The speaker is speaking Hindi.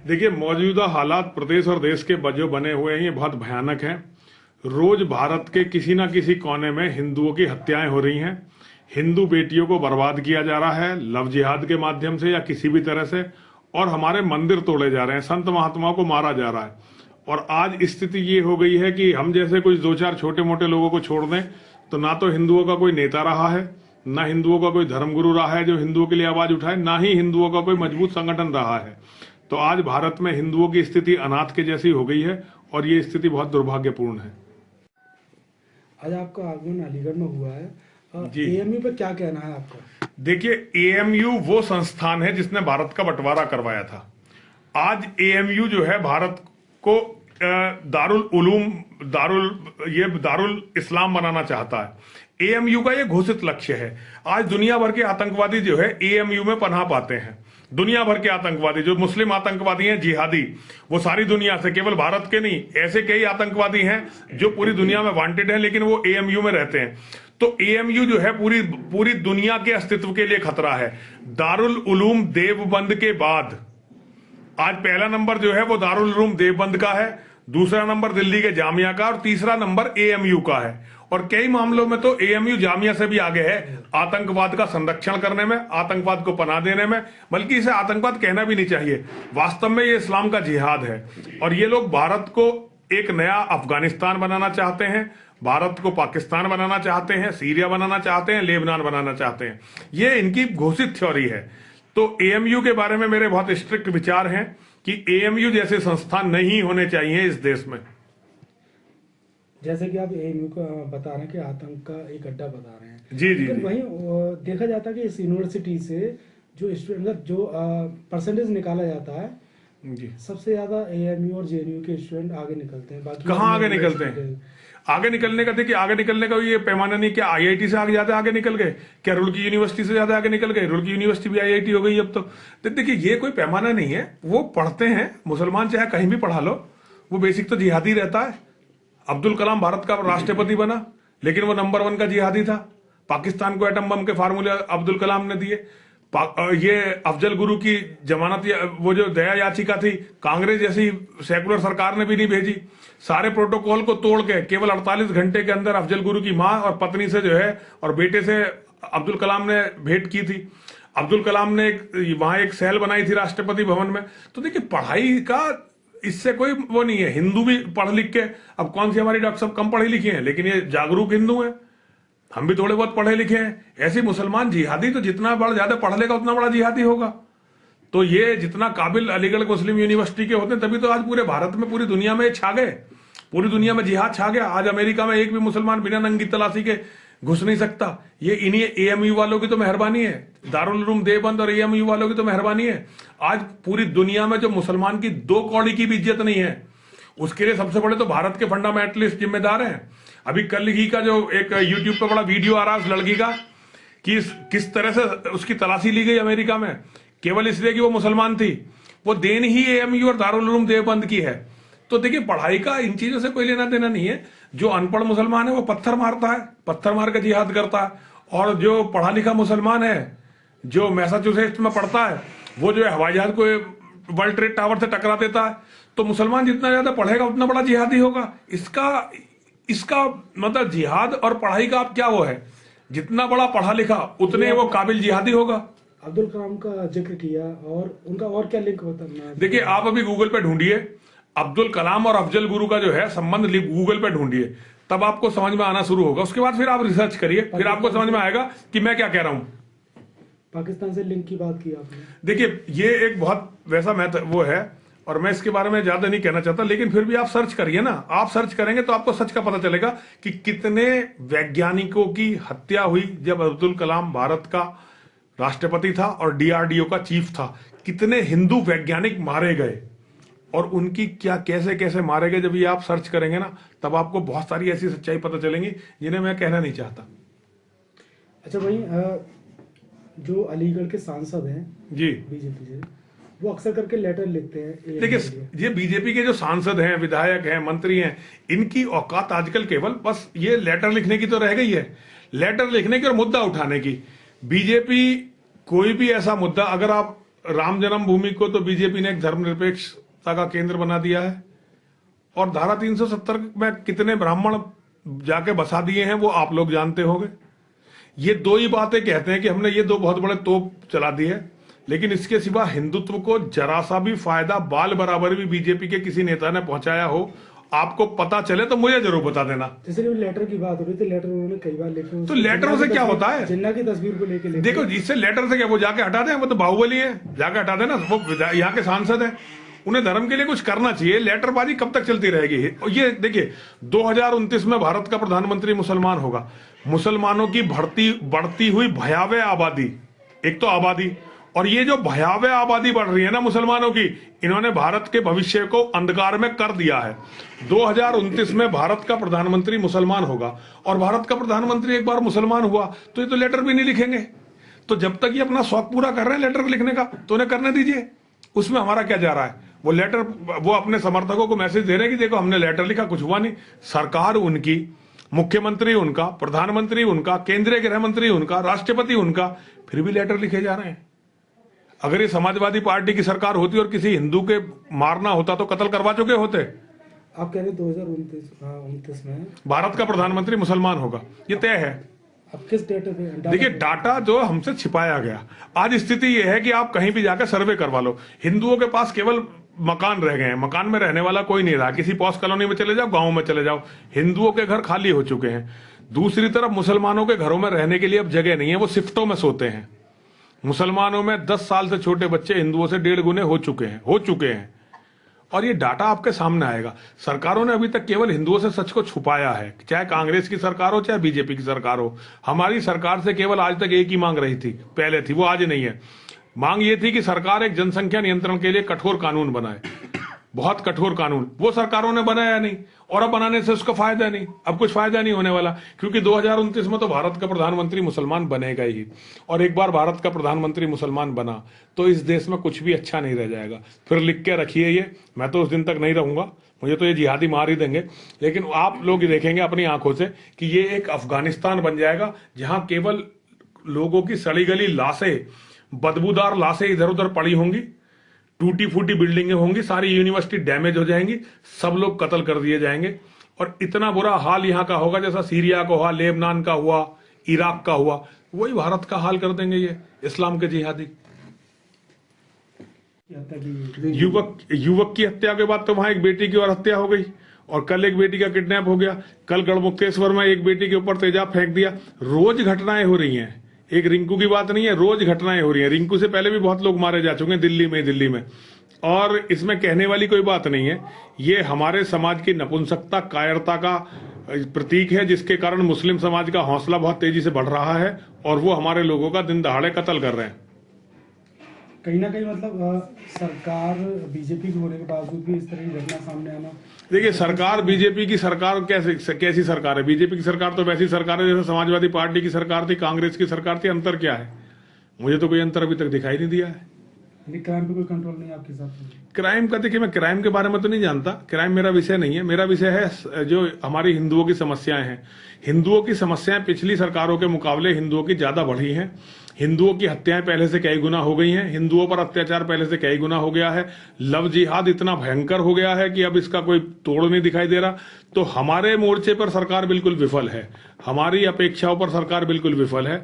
देखिए, मौजूदा हालात प्रदेश और देश के जो बने हुए हैं ये बहुत भयानक हैं। रोज भारत के किसी ना किसी कोने में हिंदुओं की हत्याएं हो रही हैं। हिंदू बेटियों को बर्बाद किया जा रहा है लव जिहाद के माध्यम से या किसी भी तरह से, और हमारे मंदिर तोड़े जा रहे हैं, संत महात्माओं को मारा जा रहा है। और आज स्थिति ये हो गई है कि हम जैसे कुछ दो चार छोटे मोटे लोगों को छोड़ दें तो ना तो हिंदुओं का कोई नेता रहा है, ना हिंदुओं का कोई धर्मगुरु रहा है जो हिंदुओं के लिए आवाज उठाए, ना ही हिंदुओं का कोई मजबूत संगठन रहा है। तो आज भारत में हिंदुओं की स्थिति अनाथ के जैसी हो गई है और ये स्थिति बहुत दुर्भाग्यपूर्ण है। आज आपका आगमन अलीगढ़ में हुआ है जी। एएमयू पे क्या कहना है आपका? देखिए, एएमयू वो संस्थान है जिसने भारत का बंटवारा करवाया था। आज एएमयू जो है भारत को दारुल इस्लाम बनाना चाहता है। एएमयू का ये घोषित लक्ष्य है। आज दुनिया भर के आतंकवादी जो है एएमयू में पनाह पाते हैं। दुनिया भर के आतंकवादी जो मुस्लिम आतंकवादी हैं, जिहादी, वो सारी दुनिया से, केवल भारत के नहीं, ऐसे कई आतंकवादी हैं जो पूरी दुनिया में वांटेड हैं लेकिन वो एएमयू में रहते हैं। तो एएमयू जो है पूरी दुनिया के अस्तित्व के लिए खतरा है। दारुल उलूम देवबंद के बाद आज पहला नंबर जो है वो दारुल उलूम देवबंद का है, दूसरा नंबर दिल्ली के जामिया का और तीसरा नंबर एएमयू का है। और कई मामलों में तो एएमयू जामिया से भी आगे है आतंकवाद का संरक्षण करने में, आतंकवाद को पनाह देने में। बल्कि इसे आतंकवाद कहना भी नहीं चाहिए, वास्तव में ये इस्लाम का जिहाद है। और ये लोग भारत को एक नया अफगानिस्तान बनाना चाहते हैं, भारत को पाकिस्तान बनाना चाहते हैं, सीरिया बनाना चाहते हैं, लेबनान बनाना चाहते हैं। ये इनकी घोषित थ्योरी है। तो एएमयू के बारे में मेरे बहुत स्ट्रिक्ट विचार हैं कि एएमयू जैसे संस्थान नहीं होने चाहिए इस देश में। जैसे कि आप एएमयू को बता रहे हैं कि आतंक का एक अड्डा बता रहे हैं। जी जी, लेकिन वहीं देखा जाता है कि इस यूनिवर्सिटी से जो स्टूडेंट जो परसेंटेज निकाला जाता है जी, सबसे ज्यादा एएमयू और जेएनयू के स्टूडेंट आगे निकलते हैं। बाकी कहाँ आगे निकलते हैं? आगे निकलने का देखिए, आगे निकलने का ये पैमाना नहीं। क्या आईआईटी से ज्यादा आगे निकल गए? क्या रुड़की यूनिवर्सिटी से ज्यादा आगे निकल गए? रुड़की यूनिवर्सिटी भी आईआईटी हो गई अब तो देखिए, ये कोई पैमाना नहीं है। वो पढ़ते हैं, मुसलमान चाहे कहीं भी पढ़ा लो, वो बेसिक तो जिहादी रहता है। अब्दुल कलाम भारत का राष्ट्रपति बना लेकिन वो नंबर 1 का जिहादी था। पाकिस्तान को एटम बम के फार्मूले अब्दुल कलाम ने दिए। ये अफजल गुरु की जमानत, वो जो दया याचिका थी, कांग्रेस जैसी सेकुलर सरकार ने भी नहीं भेजी। सारे प्रोटोकॉल को तोड़ के केवल 48 घंटे के अंदर अफजल गुरु की मां और पत्नी से जो है और बेटे से अब्दुल कलाम ने भेंट की थी। अब्दुल कलाम ने वहां एक सेल बनाई थी राष्ट्रपति भवन में। तो देखिए, पढ़ाई का इससे कोई वो नहीं है। हिंदू भी पढ़ लिख के, अब कौन सी हमारी डॉक्टर साहब कम पढ़े लिखे हैं, लेकिन ये जागरूक हिंदू हैं। हम भी थोड़े बहुत पढ़े लिखे हैं। ऐसे मुसलमान जिहादी तो जितना ज्यादा पढ़ लेगा उतना बड़ा जिहादी होगा। तो ये जितना काबिल अलीगढ़ मुस्लिम यूनिवर्सिटी के होते हैं, तभी तो आज पूरे भारत में, पूरी दुनिया में छा गए। पूरी दुनिया में जिहाद छा गया। आज अमेरिका में एक भी मुसलमान बिना नंगी तलाशी के घुस नहीं सकता। ये इन्हीं एएमयू वालों की तो मेहरबानी है, दारुल उलूम देवबंद और एएमयू वालों की तो मेहरबानी है। आज पूरी दुनिया में जो मुसलमान की 2 कौड़ी की भी इज्जत नहीं है, उसके लिए सबसे बड़े तो भारत के फंडामेंटलिस्ट जिम्मेदार हैं। अभी कल ही का जो एक यूट्यूब पर बड़ा वीडियो आ रहा है उस लड़की का, कि किस तरह से उसकी तलाशी ली गई अमेरिका में, केवल इसलिए कि वो मुसलमान थी। वो देन ही एएमयू और दारुल उलूम देवबंद की है। तो देखिए, पढ़ाई का इन चीजों से कोई लेना देना नहीं है। जो अनपढ़ मुसलमान है वो पत्थर मारता है, पत्थर मार के जिहाद करता है। और जो पढ़ा लिखा मुसलमान है, जो मैसाचुसेट्स में पढ़ता है, वो जो है हवाई जहाज को वर्ल्ड ट्रेड टावर से टकरा देता है। तो मुसलमान जितना ज्यादा पढ़ेगा उतना बड़ा जिहादी होगा। इसका मतलब जिहाद और पढ़ाई का आप क्या वो है, जितना बड़ा पढ़ा लिखा उतने वो काबिल जिहादी होगा। अब्दुल कलाम का जिक्र किया और उनका और क्या लिंक होता है? देखिए, आप अभी गूगल पे ढूंढिए अब्दुल कलाम और अफजल गुरु का जो है संबंध, गूगल पे ढूंढिए, तब आपको समझ में आना शुरू होगा। उसके बाद फिर आप रिसर्च करिए, फिर आपको समझ में आएगा कि मैं क्या कह रहा हूं। पाकिस्तान से लिंक की बात की आपने। देखिए, ये एक बहुत वैसा वो है, और मैं इसके बारे में ज्यादा नहीं कहना चाहता, लेकिन फिर भी आप सर्च करिए ना। आप सर्च करेंगे तो आपको सच का पता चलेगा कि कितने वैज्ञानिकों की हत्या हुई जब अब्दुल कलाम भारत का राष्ट्रपति था और डीआरडीओ का चीफ था। कितने हिंदू वैज्ञानिक मारे गए और उनकी क्या कैसे कैसे मारे गए, जब ये आप सर्च करेंगे ना, तब आपको बहुत सारी ऐसी सच्चाई पता चलेंगी जिन्हें मैं कहना नहीं चाहता। अच्छा भाई, जो अलीगढ़ के सांसद हैं जी, बीजेपी से, वो अक्सर करके लेटर लिखते हैं। देखिए, ये बीजेपी के जो सांसद हैं, विधायक हैं, मंत्री हैं, इनकी औकात आजकल केवल बस ये लेटर लिखने की तो रह गई है। लेटर लिखने की और मुद्दा उठाने की। बीजेपी कोई भी ऐसा मुद्दा, अगर आप राम जन्मभूमि को तो बीजेपी ने एक धर्मनिरपेक्षता का केंद्र बना दिया है, और धारा 370 में कितने ब्राह्मण जाके बसा दिए हैं वो आप लोग जानते होंगे। ये दो ही बातें कहते हैं कि हमने ये दो बहुत बड़े तोप चला दी है, लेकिन इसके सिवा हिंदुत्व को जरा सा भी फायदा बाल बराबर भी बीजेपी के किसी नेता ने पहुंचाया हो, आपको पता चले तो मुझे जरूर बता देना। जैसे लेटर की बात हो रही थी, लेटर उन्होंने कई बार लिखे, तो लेटर से क्या होता है? जिन्ना की तस्वीर को लेके देखो, इससे लेटर से क्या, वो जाके हटा दें, वो तो बाहुबली है, जाके हटा देना, वो यहाँ के सांसद है, उन्हें धर्म के लिए कुछ करना चाहिए। लेटरबाजी कब तक चलती रहेगी? ये देखिए, 2029 में भारत का प्रधानमंत्री मुसलमान होगा। मुसलमानों की बढ़ती हुई भयावह आबादी, एक तो आबादी, और ये जो भयावह आबादी बढ़ रही है ना मुसलमानों की, इन्होंने भारत के भविष्य को अंधकार में कर दिया है। 2029 में भारत का प्रधानमंत्री मुसलमान होगा, और भारत का प्रधानमंत्री एक बार मुसलमान हुआ तो ये तो लेटर भी नहीं लिखेंगे। तो जब तक ये अपना शौक पूरा कर रहे हैं लेटर लिखने का, तो उन्हें करने दीजिए, उसमें हमारा क्या जा रहा है? वो लेटर, वो अपने समर्थकों को मैसेज दे रहे हैं कि देखो हमने लेटर लिखा, कुछ हुआ नहीं। सरकार उनकी, मुख्यमंत्री उनका, प्रधानमंत्री उनका, केंद्रीय गृह मंत्री उनका, राष्ट्रपति उनका, फिर भी लेटर लिखे जा रहे हैं। अगर ये समाजवादी पार्टी की सरकार होती और किसी हिंदू के मारना होता तो कत्ल करवा चुके होते। आप कह रहे 2029 में भारत का प्रधानमंत्री मुसलमान होगा, ये तय है। अब किस डेटा पे? देखिए, डाटा जो हमसे छिपाया गया, आज स्थिति यह है कि आप कहीं भी जाकर सर्वे करवा लो, हिंदुओं के पास केवल मकान रह गए हैं, मकान में रहने वाला कोई नहीं रहा। किसी पॉश कॉलोनी में चले जाओ, गांव में चले जाओ, हिंदुओं के घर खाली हो चुके हैं। दूसरी तरफ मुसलमानों के घरों में रहने के लिए अब जगह नहीं है, वो शिफ्टों में सोते हैं। मुसलमानों में 10 साल से छोटे बच्चे हिंदुओं से 1.5 गुने हो चुके हैं। और ये डाटा आपके सामने आएगा। सरकारों ने अभी तक केवल हिंदुओं से सच को छुपाया है, चाहे कांग्रेस की सरकार हो चाहे बीजेपी की सरकार हो। हमारी सरकार से केवल आज तक एक ही मांग रही थी, पहले थी, वो आज नहीं है। मांग ये थी कि सरकार एक जनसंख्या नियंत्रण के लिए कठोर कानून बनाए, बहुत कठोर कानून। वो सरकारों ने बनाया नहीं, और अब बनाने से उसका फायदा नहीं, अब कुछ फायदा नहीं होने वाला, क्योंकि 2029 में तो भारत का प्रधानमंत्री मुसलमान बनेगा ही। और एक बार भारत का प्रधानमंत्री मुसलमान बना तो इस देश में कुछ भी अच्छा नहीं रह जाएगा। फिर लिख के रखिए, ये मैं तो उस दिन तक नहीं रहूंगा, मुझे तो ये जिहादी मार ही देंगे, लेकिन आप लोग देखेंगे अपनी आंखों से कि ये एक अफगानिस्तान बन जाएगा, जहां केवल लोगों की सड़ी गली लाशें, बदबूदार लाशें इधर उधर पड़ी होंगी, टूटी फूटी बिल्डिंगें होंगी, सारी यूनिवर्सिटी डैमेज हो जाएंगी, सब लोग कत्ल कर दिए जाएंगे। और इतना बुरा हाल यहां का होगा जैसा सीरिया का हुआ, लेबनान का हुआ, इराक का हुआ, वही भारत का हाल कर देंगे ये इस्लाम के जिहादी। युवक की हत्या के बाद तो वहां एक बेटी की और हत्या हो गई, और कल एक बेटी का किडनैप हो गया, कल गढ़मुक्तेश्वर में एक बेटी के ऊपर तेजाब फेंक दिया। रोज घटनाएं हो रही हैं, एक रिंकू की बात नहीं है, रोज घटनाएं हो रही हैं। रिंकू से पहले भी बहुत लोग मारे जा चुके हैं दिल्ली में। और इसमें कहने वाली कोई बात नहीं है, ये हमारे समाज की नपुंसकता, कायरता का प्रतीक है, जिसके कारण मुस्लिम समाज का हौसला बहुत तेजी से बढ़ रहा है, और वो हमारे लोगों का दिन दहाड़े कत्ल कर रहे हैं। कहीं ना कहीं मतलब सरकार बीजेपी के होने के बावजूद भी इस तरह की घटना सामने आना। देखिए, सरकार बीजेपी की सरकार कैसी सरकार है? बीजेपी की सरकार तो वैसी सरकार है जैसे समाजवादी पार्टी की सरकार थी, कांग्रेस की सरकार थी। अंतर क्या है? मुझे तो कोई अंतर अभी तक दिखाई नहीं दिया है। क्राइम पे कोई कंट्रोल नहीं है आपके हिसाब से? क्राइम का, देखिए, मैं क्राइम के बारे में तो नहीं जानता, क्राइम मेरा विषय नहीं है। मेरा विषय है जो हमारी हिंदुओं की समस्याएं हैं। हिंदुओं की समस्याएं पिछली सरकारों के मुकाबले हिंदुओं की ज्यादा बढ़ी हैं। हिंदुओं की हत्याएं पहले से कई गुना हो गई हैं, हिंदुओं पर अत्याचार पहले से कई गुना हो गया है, लव जिहाद इतना भयंकर हो गया है कि अब इसका कोई तोड़ नहीं दिखाई दे रहा। तो हमारे मोर्चे पर सरकार बिल्कुल विफल है, हमारी अपेक्षाओं पर सरकार बिल्कुल विफल है।